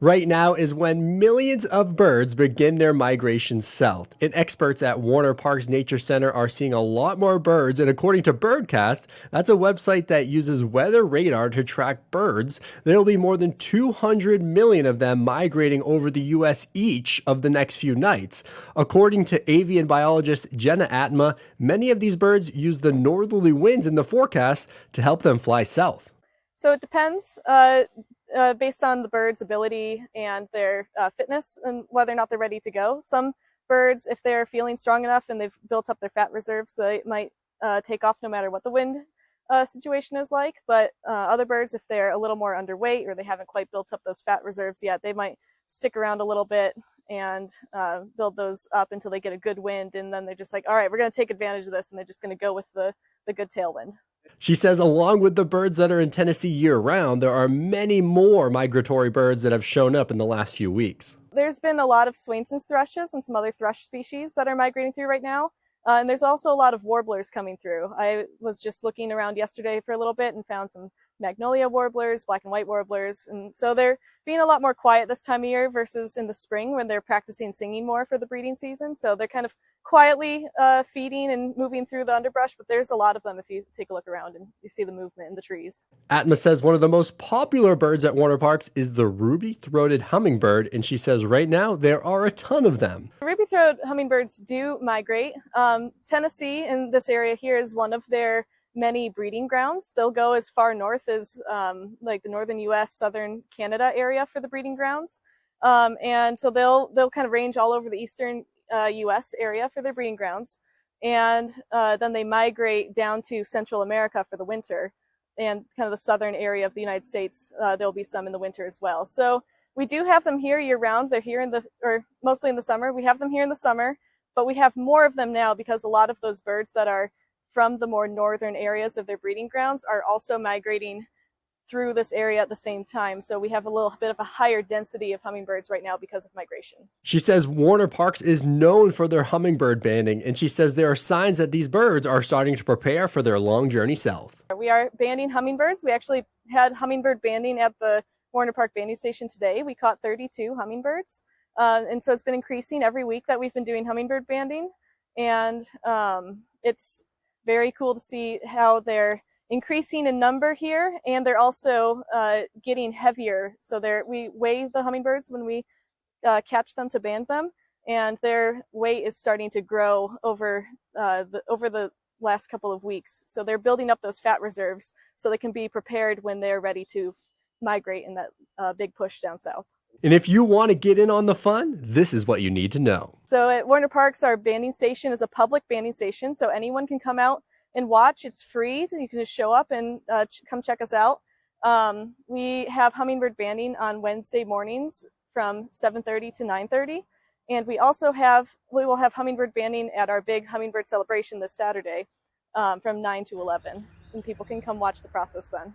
Right now is when millions of birds begin their migration south. And experts at Warner Park's Nature Center are seeing a lot more birds. And according to Birdcast, that's a website that uses weather radar to track birds, there will be more than 200 million of them migrating over the U.S. each of the next few nights. According to avian biologist Jenna Atma, many of these birds use the northerly winds in the forecast to help them fly south. So it depends based on the bird's ability and their fitness and whether or not they're ready to go. Some birds, if they're feeling strong enough and they've built up their fat reserves, they might take off no matter what the wind situation is like. But other birds, if they're a little more underweight or they haven't quite built up those fat reserves yet, they might stick around a little bit and build those up until they get a good wind. And then they're just like, all right, we're going to take advantage of this. And they're just going to go with the good tailwind. She says, along with the birds that are in Tennessee year round, there are many more migratory birds that have shown up in the last few weeks. There's been a lot of Swainson's thrushes and some other thrush species that are migrating through right now. And there's also a lot of warblers coming through. I was just looking around yesterday for a little bit and found some magnolia warblers, black and white warblers. And so they're being a lot more quiet this time of year versus in the spring when they're practicing singing more for the breeding season. So they're kind of quietly feeding and moving through the underbrush, but there's a lot of them if you take a look around and you see the movement in the trees. Atma says one of the most popular birds at Warner Parks is the ruby-throated hummingbird, and she says right now there are a ton of them. Ruby-throated hummingbirds do migrate. Tennessee in this area here is one of their many breeding grounds. They'll go as far north as like the northern U.S., southern Canada area for the breeding grounds, and so they'll kind of range all over the eastern U.S. area for their breeding grounds, and then they migrate down to Central America for the winter, and kind of the southern area of the United States. There'll be some in the winter as well. So we do have them here year round. They're here or mostly in the summer. We have them here in the summer, but we have more of them now because a lot of those birds that are from the more northern areas of their breeding grounds are also migrating through this area at the same time. So we have a little bit of a higher density of hummingbirds right now because of migration. She says Warner Parks is known for their hummingbird banding, and she says there are signs that these birds are starting to prepare for their long journey south. We are banding hummingbirds. We actually had hummingbird banding at the Warner Park banding station today. We caught 32 hummingbirds. And so it's been increasing every week that we've been doing hummingbird banding. And it's very cool to see how they're increasing in number here, and they're also getting heavier. So we weigh the hummingbirds when we catch them to band them, and their weight is starting to grow over the last couple of weeks. So they're building up those fat reserves so they can be prepared when they're ready to migrate in that big push down south. And if you want to get in on the fun, this is what you need to know. So at Warner Parks, our banding station is a public banding station, so anyone can come out and watch. It's free. You can just show up and come check us out. We have hummingbird banding on Wednesday mornings from 7:30 to 9:30. And we will have hummingbird banding at our big hummingbird celebration this Saturday from 9 to 11. And people can come watch the process then.